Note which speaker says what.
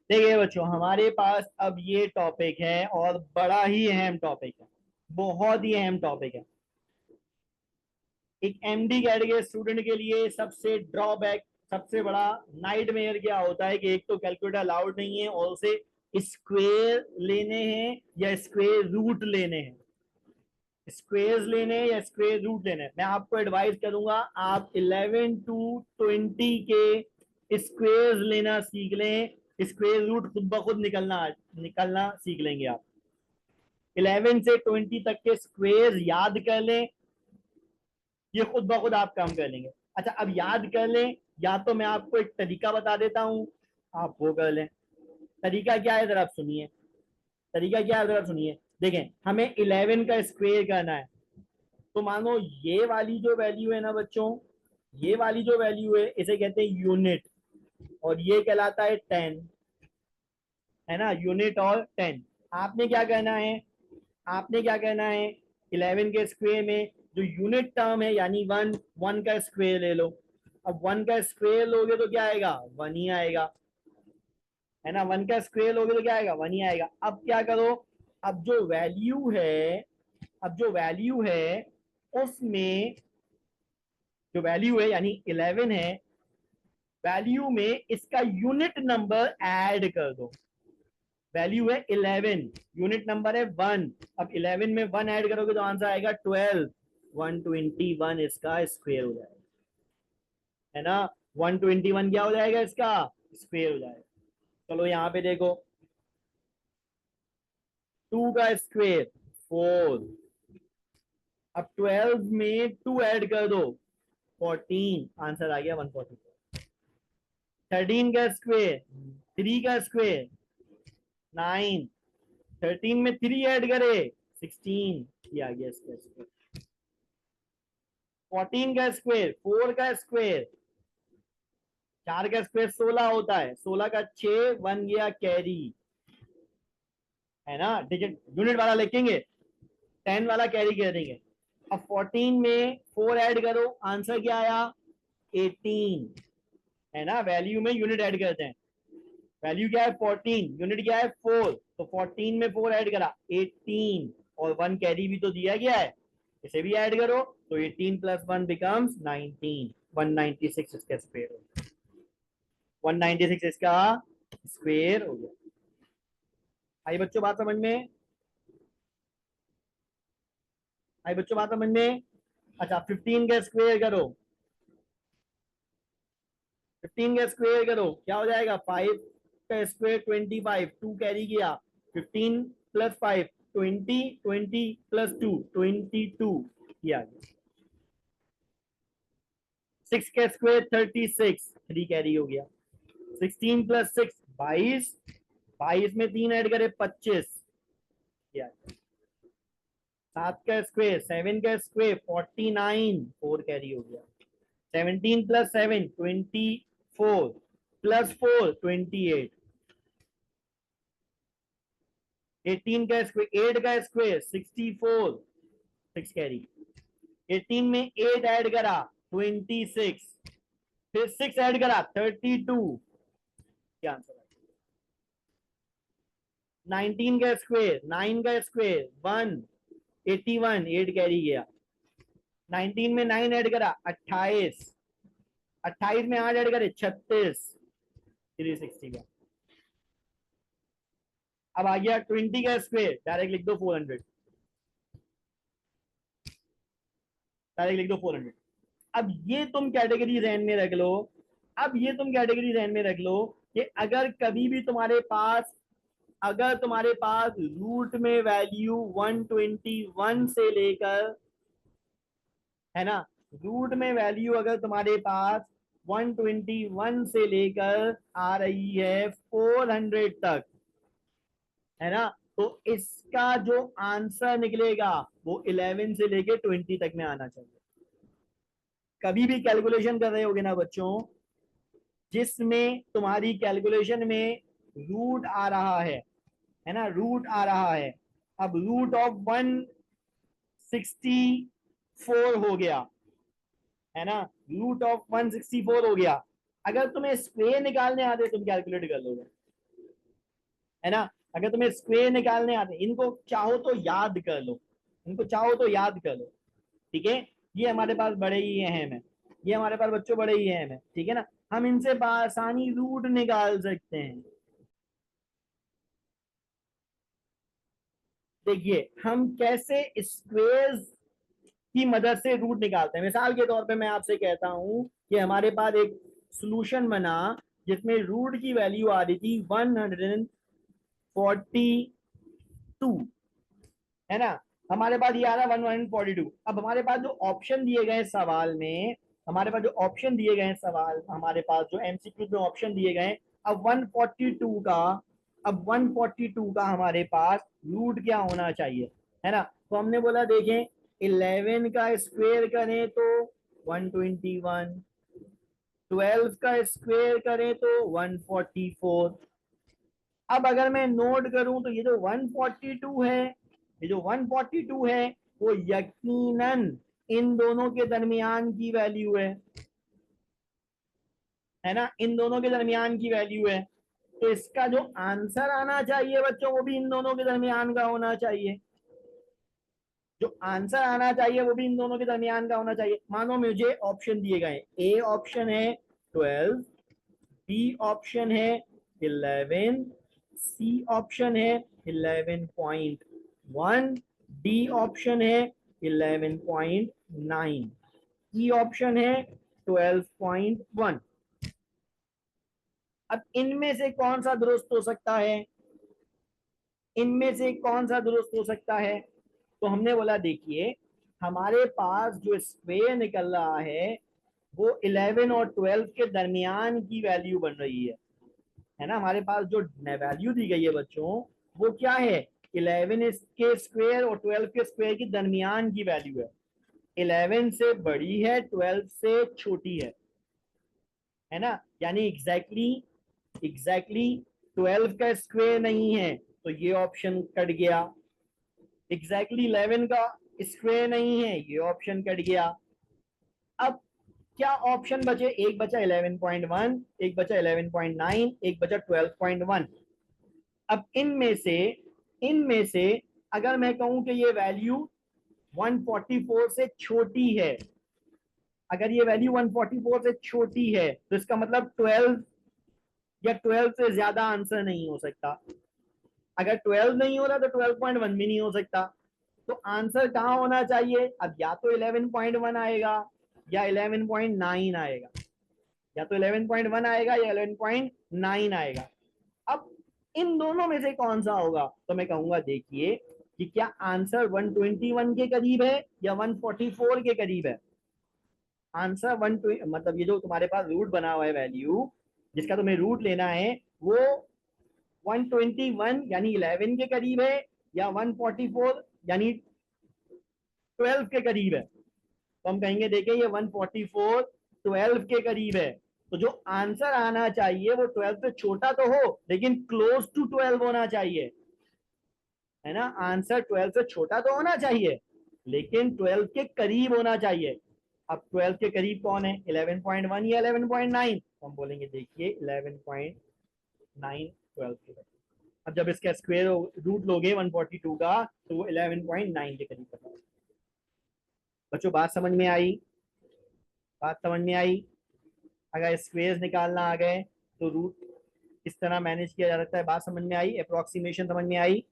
Speaker 1: देखिए बच्चों, हमारे पास अब ये टॉपिक है और बड़ा ही अहम टॉपिक है, बहुत ही अहम टॉपिक है। एक एमडी कैटेगरी स्टूडेंट के लिए सबसे ड्रॉबैक, सबसे बड़ा नाइटमेयर क्या होता है कि एक तो कैलकुलेटर अलाउड नहीं है और उसे स्क्वेयर लेने हैं या स्क्वेयर रूट लेने हैं। स्क्वेयर्स लेने हैं या स्क्वेयर रूट लेने हैं। मैं आपको एडवाइस करूंगा आप 11 टू 20 के स्क्वेयर्स लेना सीख लें। स्क्वेयर रूट खुद ब खुद निकलना निकलना सीख लेंगे आप। 11 से 20 तक के स्क्वेयर्स याद कर लें, ये खुद ब खुद आप काम कर लेंगे। अच्छा, अब याद कर लें या तो मैं आपको एक तरीका बता देता हूं, आप वो कर लें। तरीका क्या है जरा आप सुनिए। तरीका क्या है जरा सुनिए। देखें, हमें 11 का स्क्वेयर करना है। तो मानो ये वाली जो वैल्यू है ना बच्चों, ये वाली जो वैल्यू है इसे कहते हैं यूनिट, और ये कहलाता है 10, है ना, यूनिट और 10। आपने क्या करना है, आपने क्या करना है, 11 के स्क्वेयर में जो यूनिट टर्म है यानी वन, वन का स्क्वेयर ले लो। अब वन का स्क्वेयर लोगे तो क्या आएगा, वन ही आएगा, है ना। वन का स्क्वेयर लोगे तो क्या आएगा, वन ही आएगा। अब क्या करो, अब जो वैल्यू है, अब जो वैल्यू है उसमें, जो वैल्यू है यानी 11 है, वैल्यू में इसका यूनिट नंबर ऐड कर दो। वैल्यू है 11, यूनिट नंबर है 1। अब 11 में 1 ऐड करोगे तो आंसर आएगा 12। 121 इसका स्क्वेयर हो जाएगा, है ना। 121 क्या हो जाएगा, इसका स्क्वेयर हो जाएगा। चलो यहाँ पे देखो, 2 का स्क्वेयर 4। अब 12 में 2 ऐड कर दो, 14, आंसर आ गया 144। 13 का स्क्वेयर, 3 का स्क्वेयर 9। 13 में 3 ऐड करे 16, ये आ गया इसका स्क्वेयर। 14 का स्क्वेयर, 4 का स्क्वेयर, 4 का स्क्वेयर 16 होता है, 16 का 6, 1 गया कैरी, है ना। डिजिट यूनिट वाला लिखेंगे, 10 वाला कैरी कर देंगे। अब 14 में 4 ऐड करो, आंसर क्या आया, 18, है ना। वैल्यू में यूनिट ऐड करते हैं, वैल्यू क्या है 14, यूनिट क्या है 4, तो 14 में 4 ऐड करा 18, और 1 कैरी भी तो दिया गया है, इसे भी ऐड करो, तो 18 प्लस 1 बिकम्स 19। 196 इसका स्क्वेयर हो गया, 196 इसका स्क्वेयर हो गया। आई बच्चों बात समझ में, आई बच्चों बात समझ में। अच्छा, 15 का स्क्वेयर करो, 15 का स्क्वेयर करो क्या हो जाएगा, 5 का स्क्वेयर 25, 2 कैरी किया, 15 प्लस 5 20, 20 प्लस 2 22 किया गया। 6 का स्क्वेयर 36, 3 कैरी हो गया। 16 प्लस 6 22, 22 में 3 ऐड करे 25 किया गया। 7 का स्क्वेयर, 7 का स्क्वेयर 49, 4 कैरी हो गया। 17 प्लस 7 24, प्लस 4 28। 18 का स्क्वेयर, 8 का स्क्वेयर 64, 6 कैरी। 18 में 8 ऐड करा 26, फिर 6 ऐड करा 32, क्या आंसर है। 19 का स्क्वेयर, 9 का स्क्वेयर 1 81, 8 कैरी गया। 19 में 9 ऐड करा 28, 28 में 8 ऐड करे 36, 360 का। अब आ गया 20 का स्क्वेयर, डायरेक्ट लिख दो 400, डायरेक्ट लिख दो 400। अब ये तुम कैटेगरी ध्यान में रख लो, अब ये तुम कैटेगरी ध्यान में रख लो कि अगर कभी भी तुम्हारे पास, अगर तुम्हारे पास रूट में वैल्यू 121 से लेकर, है ना, रूट में वैल्यू अगर तुम्हारे पास 121 से लेकर आ रही है 400 तक, है ना, तो इसका जो आंसर निकलेगा वो 11 से लेके 20 तक में आना चाहिए। कभी भी कैलकुलेशन कर रहे होगे ना बच्चों, जिसमें तुम्हारी कैलकुलेशन में रूट आ रहा है ना, रूट आ रहा है। अब रूट ऑफ 164 हो गया, है ना, रूट ऑफ 164 हो गया। अगर तुम्हें स्क्वेयर निकालने आते तुम कैलकुलेट कर लोगे, है ना। अगर तुम्हें स्क्वायर निकालने आते, इनको चाहो तो याद कर लो, इनको चाहो तो याद कर लो, ठीक है। ये हमारे पास बड़े ही अहम है, ये हमारे पास बच्चों बड़े ही अहम है, ठीक है ना। हम इनसे आसानी रूट निकाल सकते हैं। देखिए हम कैसे स्क्वेयर्स की मदद से रूट निकालते हैं। मिसाल के तौर पे मैं आपसे कहता हूं कि हमारे पास एक सॉल्यूशन बना जिसमें रूट की वैल्यू आ रही थी 142, है ना। हमारे पास ये आ रहा है 142। अब हमारे पास जो ऑप्शन दिए गए सवाल में, हमारे पास जो ऑप्शन दिए गए सवाल, हमारे पास जो एमसीक्यू में ऑप्शन दिए गए, अब 142 का, अब 142 का हमारे पास रूट क्या होना चाहिए, है ना। तो हमने बोला देखें 11 का स्क्वायर करें तो 121, 12 का स्क्वायर करें तो 144। अब अगर मैं नोट करूं तो ये जो 142 है, ये जो 142 है वो यकीनन इन दोनों के दरमियान की वैल्यू है ना, इन दोनों के दरमियान की वैल्यू है। तो इसका जो आंसर आना चाहिए बच्चों वो भी इन दोनों के दरमियान का होना चाहिए, जो आंसर आना चाहिए वो भी इन दोनों के दरमियान का होना चाहिए। मानो मुझे ऑप्शन दिए गए, ए ऑप्शन है 12, बी ऑप्शन है 11, सी ऑप्शन है 11.1, डी ऑप्शन है 11.9, ई ऑप्शन है 12.1। अब इनमें से कौन सा दुरुस्त हो सकता है, इनमें से कौन सा दुरुस्त हो सकता है। तो हमने बोला देखिए हमारे पास जो स्क्वायर निकल रहा है वो 11 और 12 के दरमियान की वैल्यू बन रही है ना। हमारे पास जो वैल्यू दी गई है बच्चों वो क्या है, 11 के स्क्वायर और 12 के स्क्वायर की दरमियान की वैल्यू है। 11 से बड़ी है, 12 से छोटी है ना। यानी एग्जैक्टली 12 का स्क्वायर नहीं है तो ये ऑप्शन कट गया, एग्जैक्टली 11 का स्क्वायर नहीं है ये ऑप्शन कट गया। अब क्या ऑप्शन बचे, एक बचा 11.1, एक बचा 11.9, एक बचा 12.1। अब इनमें से अगर मैं कहूं कि ये वैल्यू 144 से छोटी है, अगर ये वैल्यू 144 से छोटी है तो इसका मतलब 12 या 12 से ज्यादा आंसर नहीं हो सकता। अगर 12 नहीं हो रहा तो 12.1 भी नहीं हो सकता। तो आंसर कहाँ होना चाहिए, अब या तो 11.1 आएगा या 11.9 आएगा, या तो 11.1 आएगा या 11.9 आएगा। अब इन दोनों में से कौन सा होगा, तो मैं कहूंगा देखिए कि क्या आंसर 121 के करीब है या 144 के करीब है। आंसर 120, मतलब ये जो तुम्हारे पास रूट बना हुआ है वैल्यू जिसका तुम्हें रूट लेना है वो 121 यानी 11 के करीब है या 144 यानी 12 के करीब है। तो हम कहेंगे देखिए ये 144 12 के करीब है। तो जो आंसर आना चाहिए वो 12 से छोटा तो हो लेकिन क्लोज टू 12 होना चाहिए, है ना। आंसर 12 से छोटा तो होना चाहिए लेकिन 12 के करीब होना चाहिए। अब 12 के करीब कौन है, 11.1 या 11.9, तो हम बोलेंगे देखिए 11.9 12 के करीब। अब जब इसका स्क्वायर रूट लोगे 142 का तो वो 11.9 के करीब पता। बच्चों बात समझ में आई, बात समझ में आई। अगर स्क्वेयर्स निकालना आ गए तो रूट किस तरह मैनेज किया जा सकता है, बात समझ में आई, अप्रोक्सीमेशन समझ में आई।